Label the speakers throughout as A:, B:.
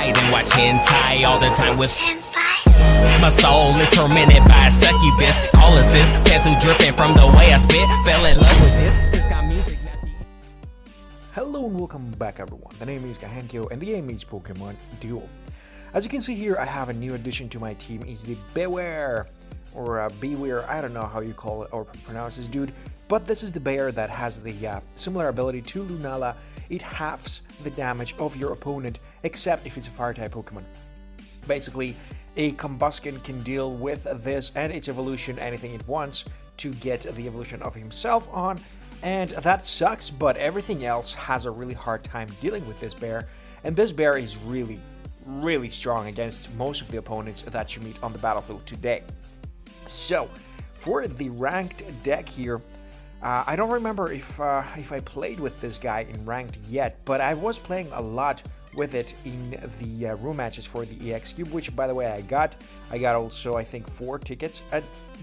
A: night and watch hentai all the time with my soul is tormented by a succubus. Call assist, pencil dripping from the way I spit. Fell in love with this.
B: Hello and welcome back everyone, the name is Kahenkio and the game is Pokemon Duel. As you can see here, I have a new addition to my team, is the Bewear, or Bewear, I don't know how you call it or pronounce this dude, but this is the bear that has the similar ability to Lunala. It halves the damage of your opponent, except if it's a fire-type Pokemon. Basically, a Combusken can deal with this and its evolution anything it wants to get the evolution of himself on, and that sucks, but everything else has a really hard time dealing with this bear, and this bear is really strong against most of the opponents that you meet on the battlefield today. So, for the ranked deck here, I don't remember if I played with this guy in ranked yet, but I was playing a lot with it in the room matches for the EX Cube, which by the way I got also I think 4 tickets.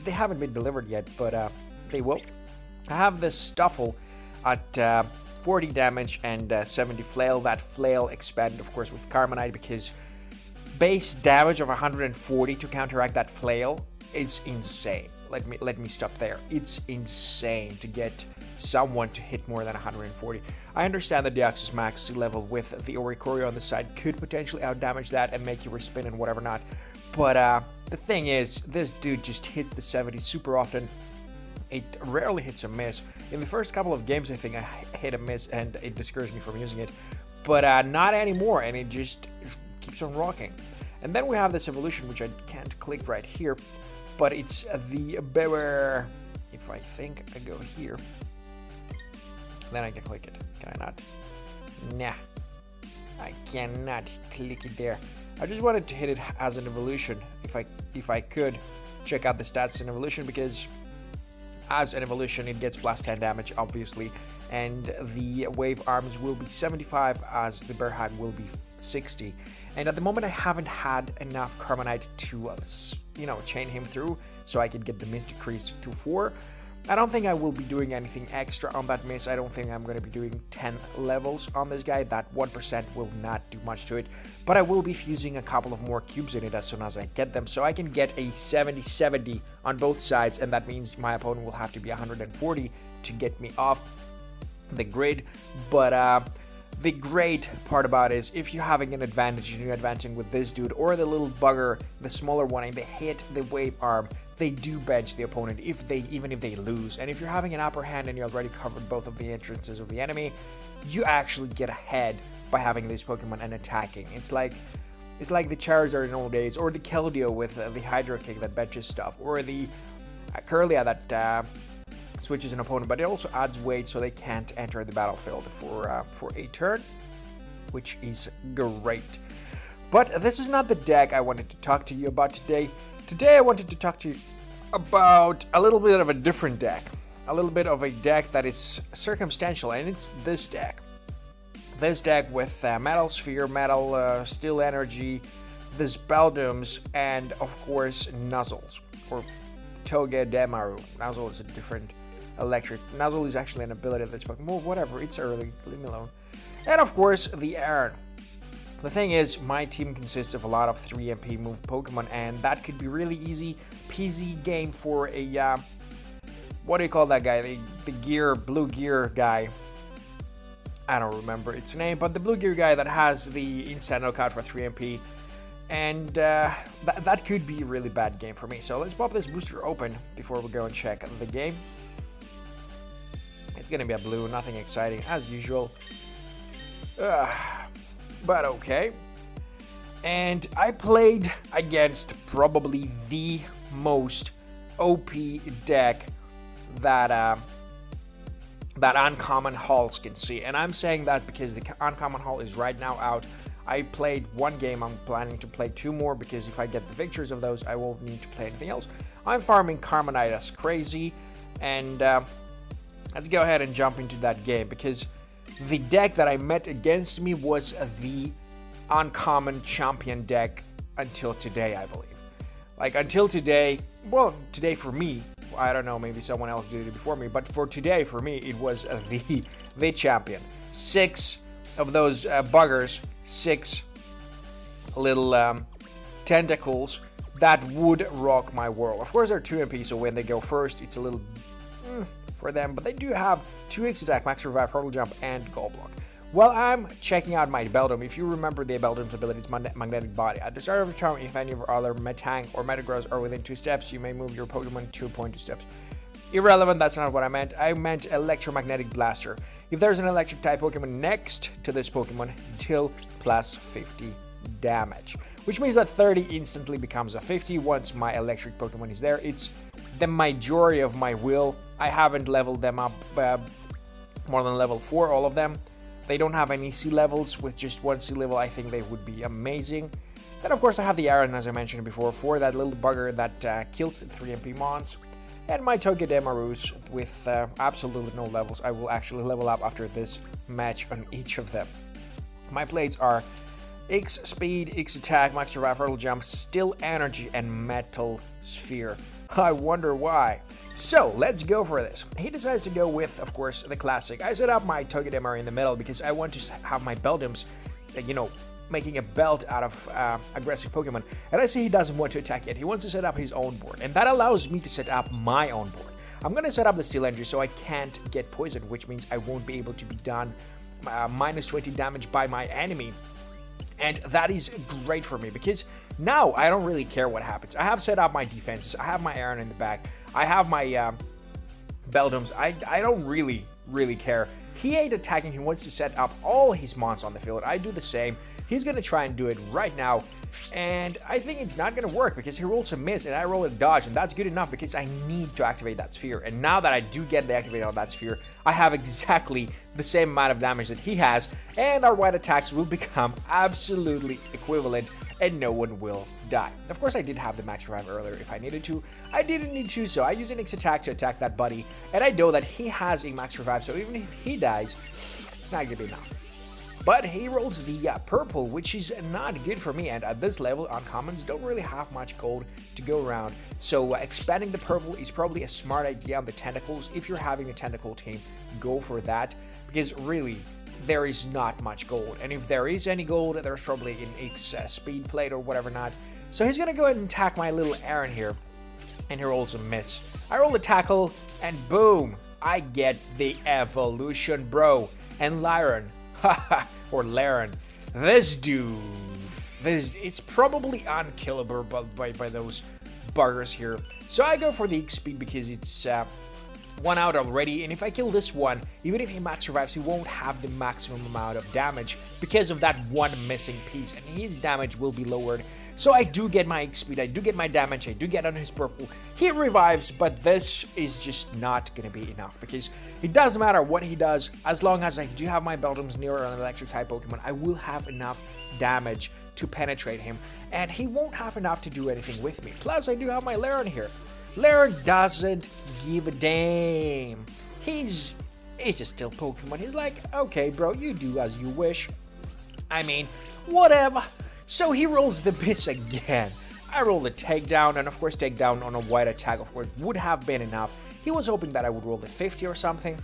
B: They haven't been delivered yet, but they will. I have this Stufful at 40 damage and 70 flail. That flail expanded of course with Carmonite because base damage of 140 to counteract that flail is insane. Let me stop there. It's insane to get someone to hit more than 140. I understand that the Deoxys Max level with the Oricorio on the side could potentially outdamage that and make you respin and whatever not. But the thing is, this dude just hits the 70 super often. It rarely hits a miss. In the first couple of games, I think I hit a miss and it discouraged me from using it. But not anymore, and it just keeps on rocking. And then we have this evolution, which I can't click right here. But it's the Bewear. If I think I go here, then I can click it. Can I not? Nah, I cannot click it there. I just wanted to hit it as an evolution. If I could check out the stats in evolution, because as an evolution it gets plus 10 damage obviously, and the wave arms will be 75 as the bear hug will be 60. And at the moment I haven't had enough Carmonite to chain him through so I could get the miss decrease to 4. I don't think I will be doing anything extra on that miss. I don't think I'm going to be doing 10 levels on this guy. That 1% will not do much to it, but I will be fusing a couple of more cubes in it as soon as I get them, so I can get a 70-70 on both sides, and that means my opponent will have to be 140 to get me off the grid. But the great part about it is if you're having an advantage and you're advancing with this dude or the little bugger, the smaller one, and they hit the wave arm, they do bench the opponent even if they lose. And if you're having an upper hand and you already covered both of the entrances of the enemy, you actually get ahead by having these Pokemon and attacking. It's like the Charizard in old days, or the Keldeo with the Hydro Kick that benches stuff, or the Curlia that switches an opponent, but it also adds weight so they can't enter the battlefield for a turn, which is great. But this is not the deck I wanted to talk to you about today. Today I wanted to talk to you about a little bit of a different deck. A little bit of a deck that is circumstantial, and it's this deck. This deck with Metal Sphere, Metal Steel Energy, the Speldums, and of course Nuzzles, or Togedemaru. Nuzzle is a different electric. Nuzzle is actually an ability that's Pokemon. Well, whatever, it's early, leave me alone. And of course the Aaron. The thing is, my team consists of a lot of 3 MP move Pokemon, and that could be really easy peasy game for a, what do you call that guy? The blue gear guy. I don't remember its name, but the blue gear guy that has the instant knockout for 3 MP. And that could be a really bad game for me. So let's pop this booster open before we go and check the game. It's gonna be a blue, nothing exciting as usual. But okay. And I played against probably the most OP deck that Uncommon Halls can see. And I'm saying that because the Uncommon Hall is right now out. I played 1 game, I'm planning to play 2 more, because if I get the victors of those, I won't need to play anything else. I'm farming Carmonite as crazy, and let's go ahead and jump into that game, because the deck that I met against me was the Uncommon Champion deck until today, I believe. Like, until today, well, today for me, I don't know, maybe someone else did it before me, but for today, for me, it was the champion. 6 of those buggers, 6 little tentacles that would rock my world. Of course, they're 2 MP, so when they go first, it's a little for them, but they do have 2x attack, max revive, hurdle jump, and goal block. While I'm checking out my Beldum, if you remember the Beldum's abilities, Magnetic Body, at the start of the turn, if any of your other Metang or Metagross are within 2 steps, you may move your Pokemon 2.2 steps. Irrelevant, that's not what I meant. I meant Electromagnetic Blaster. If there's an electric type Pokemon next to this Pokemon, deal plus 50 damage. Which means that 30 instantly becomes a 50 once my electric Pokemon is there. It's the majority of my will. I haven't leveled them up more than level 4, all of them. They don't have any C levels. With just 1 C level, I think they would be amazing. Then, of course, I have the Aron, as I mentioned before, for that little bugger that kills 3 MP mons. And my Togedemaru's with absolutely no levels. I will actually level up after this match on each of them. My plays are X Speed, X Attack, Max Revive, Hurdle Jump, Still Energy, and Metal Sphere. I wonder why. So, let's go for this. He decides to go with, of course, the classic. I set up my Togedemaru in the middle because I want to have my Beldums, making a belt out of aggressive Pokemon. And I see he doesn't want to attack yet. He wants to set up his own board. And that allows me to set up my own board. I'm going to set up the Steel Energy so I can't get poisoned, which means I won't be able to be done minus 20 damage by my enemy. And that is great for me because now I don't really care what happens. I have set up my defenses. I have my Aron in the back. I have my Beldums. I don't really care. He ain't attacking. He wants to set up all his mons on the field. I do the same. He's going to try and do it right now. And I think it's not going to work because he rolls a miss and I roll a dodge. And that's good enough because I need to activate that sphere. And now that I do get the activation of that sphere, I have exactly the same amount of damage that he has. And our white attacks will become absolutely equivalent and no one will die. Of course, I did have the max revive earlier if I needed to. I didn't need to, so I use an X attack to attack that buddy. And I know that he has a max revive, so even if he dies, it's not going to be enough. But he rolls the purple, which is not good for me, and at this level, uncommons don't really have much gold to go around. So expanding the purple is probably a smart idea on the tentacles. If you're having a tentacle team, go for that, because really, there is not much gold. And if there is any gold, there's probably an X speed plate or whatever not. So he's gonna go ahead and attack my little Aron here, and he rolls a miss. I roll a tackle, and boom, I get the evolution, bro. And Lyron, haha, or Laren, this dude, it's probably unkillable by those buggers here. So I go for the X speed because it's 1 out already, and if I kill this one, even if he max survives, he won't have the maximum amount of damage because of that one missing piece, and his damage will be lowered. So I do get my X speed, I do get my damage, I do get on his purple. He revives, but this is just not gonna be enough because it doesn't matter what he does, as long as I do have my Beldums near an electric type Pokemon, I will have enough damage to penetrate him, and he won't have enough to do anything with me. Plus, I do have my Laren here. Laren doesn't give a damn. He's a still Pokemon. He's like, okay, bro, you do as you wish. I mean, whatever. So he rolls the miss again. I roll the takedown, and of course, takedown on a white attack, of course, would have been enough. He was hoping that I would roll the 50 or something.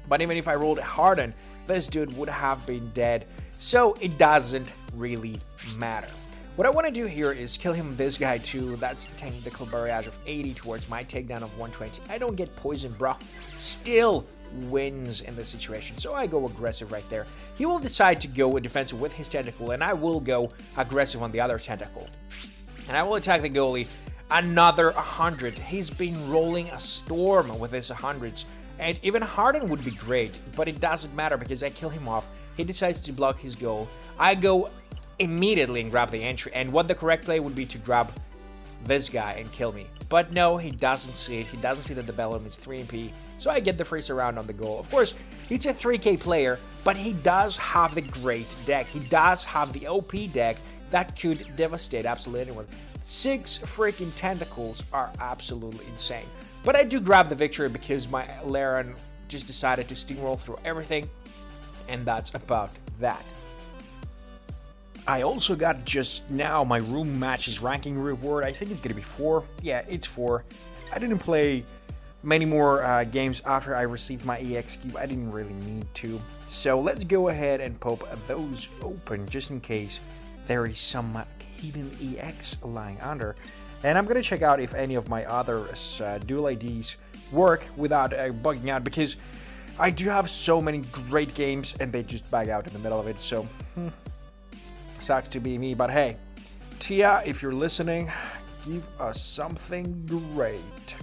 B: But even if I rolled a Harden, this dude would have been dead. So it doesn't really matter. What I want to do here is kill him this guy too. That's technical barrage of 80 towards my takedown of 120. I don't get poisoned, bro. Still wins in this situation, so I go aggressive right there. He will decide to go defensive with his tentacle, and I will go aggressive on the other tentacle. And I will attack the goalie. Another 100. He's been rolling a storm with his 100s. And even Harden would be great, but it doesn't matter because I kill him off. He decides to block his goal. I go immediately and grab the entry, and what the correct play would be to grab this guy and kill me. But no, he doesn't see it. He doesn't see that the Bellum is 3 MP, so I get the freeze around on the goal. Of course, he's a 3k player, but he does have the great deck. He does have the OP deck that could devastate absolutely anyone. 6 freaking tentacles are absolutely insane. But I do grab the victory because my Laren just decided to steamroll through everything, and that's about that. I also got just now my room matches ranking reward. I think it's going to be 4. Yeah, it's 4. I didn't play many more games after I received my EX Cube. I didn't really need to. So let's go ahead and pop those open just in case there is some hidden EX lying under. And I'm gonna check out if any of my other dual IDs work without bugging out, because I do have so many great games and they just bug out in the middle of it, so sucks to be me. But hey, Tia, if you're listening, give us something great.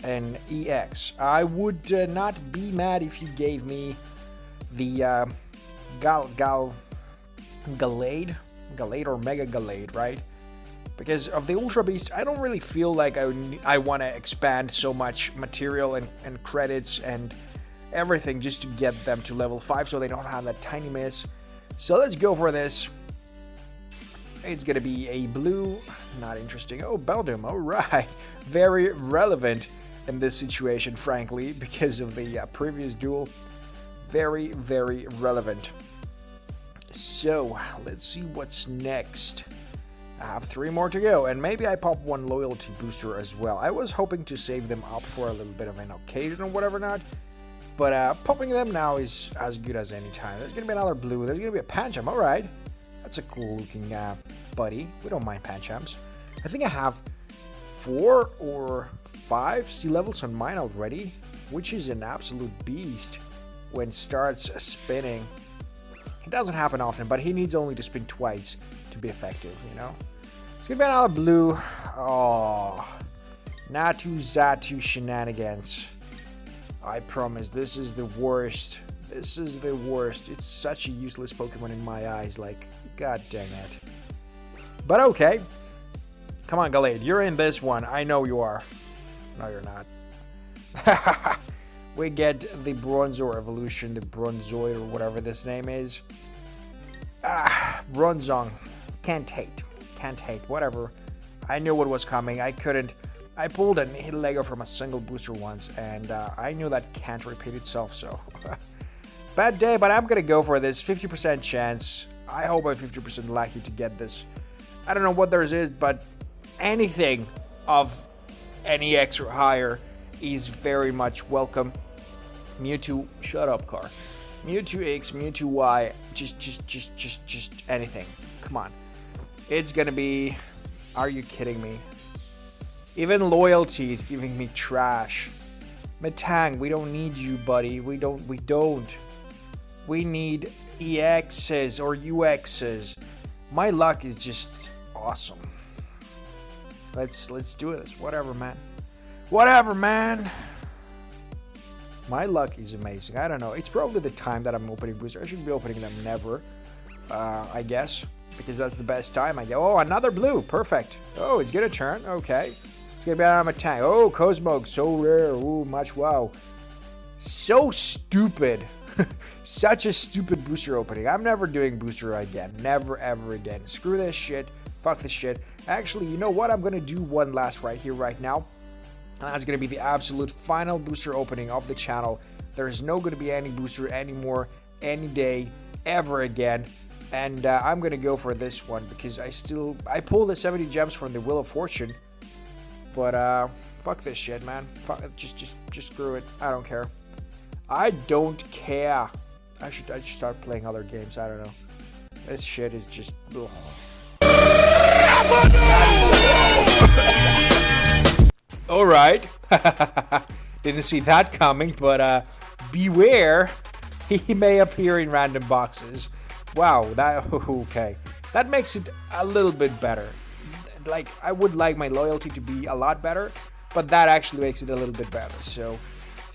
B: An EX. I would not be mad if you gave me the Gallade or Mega Gallade, right? Because of the Ultra Beast, I don't really feel like I want to expand so much material and credits and everything just to get them to level 5 so they don't have that tiny miss. So let's go for this. It's gonna be a blue, not interesting. Oh, Beldum, alright. Very relevant in this situation, frankly, because of the previous duel. Very, very relevant. So, let's see what's next. I have 3 more to go, and maybe I pop one loyalty booster as well. I was hoping to save them up for a little bit of an occasion or whatever not, but popping them now is as good as any time. There's gonna be another blue, there's gonna be a Pancham, alright. That's a cool looking buddy. We don't mind Panchams. I think I have 4 or 5 sea levels on mine already, which is an absolute beast when starts spinning. It doesn't happen often, but he needs only to spin twice to be effective, you know? It's gonna be another blue. Oh, Natu Zatu shenanigans. I promise, this is the worst. This is the worst. It's such a useless Pokemon in my eyes, like, god dang it. But okay. Come on, Gallade, you're in this one. I know you are. No, you're not. We get the Bronzor evolution, the Bronzoid or whatever this name is. Bronzong. Can't hate. Can't hate. Whatever. I knew what was coming. I couldn't. I pulled a Lego from a single booster once, and I knew that can't repeat itself, so. Bad day, but I'm gonna go for this. 50% chance. I hope I'm 50% lucky to get this. I don't know what theirs is, but anything of any X or higher is very much welcome. Mewtwo, shut up, car. Mewtwo X, Mewtwo Y, just anything. Come on. It's gonna be... Are you kidding me? Even loyalty is giving me trash. Metang, we don't need you, buddy. We don't. We need EXs or UXs. My luck is just awesome. Let's do this. Whatever, man. Whatever, man. My luck is amazing. I don't know. It's probably the time that I'm opening booster. I should be opening them never, I guess, because that's the best time. I go. Oh, another blue. Perfect. Oh, it's gonna turn. Okay. It's gonna be on my tank. Oh, Cosmog. So rare. Ooh, much wow. So stupid. Such a stupid booster opening. I'm never doing booster again. Never, ever again. Screw this shit. Fuck this shit. Actually, you know what? I'm gonna do one last right here, right now. And that's gonna be the absolute final booster opening of the channel. There's no gonna be any booster anymore, any day, ever again. And I'm gonna go for this one because I pulled the 70 gems from the Wheel of Fortune. But fuck this shit, man. Fuck, just screw it. I don't care. I don't care. I should start playing other games. I don't know. This shit is just. Ugh. All right. Didn't see that coming, but Bewear. He may appear in random boxes. Wow. That okay. That makes it a little bit better. Like, I would like my loyalty to be a lot better, but that actually makes it a little bit better. So.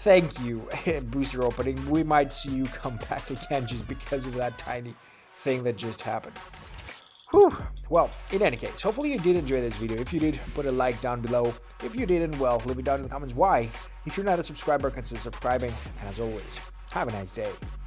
B: Thank you, booster opening. We might see you come back again just because of that tiny thing that just happened. Whew. Well, in any case, hopefully you did enjoy this video. If you did, put a like down below. If you didn't, well, leave it down in the comments why. If you're not a subscriber, consider subscribing. And as always, have a nice day.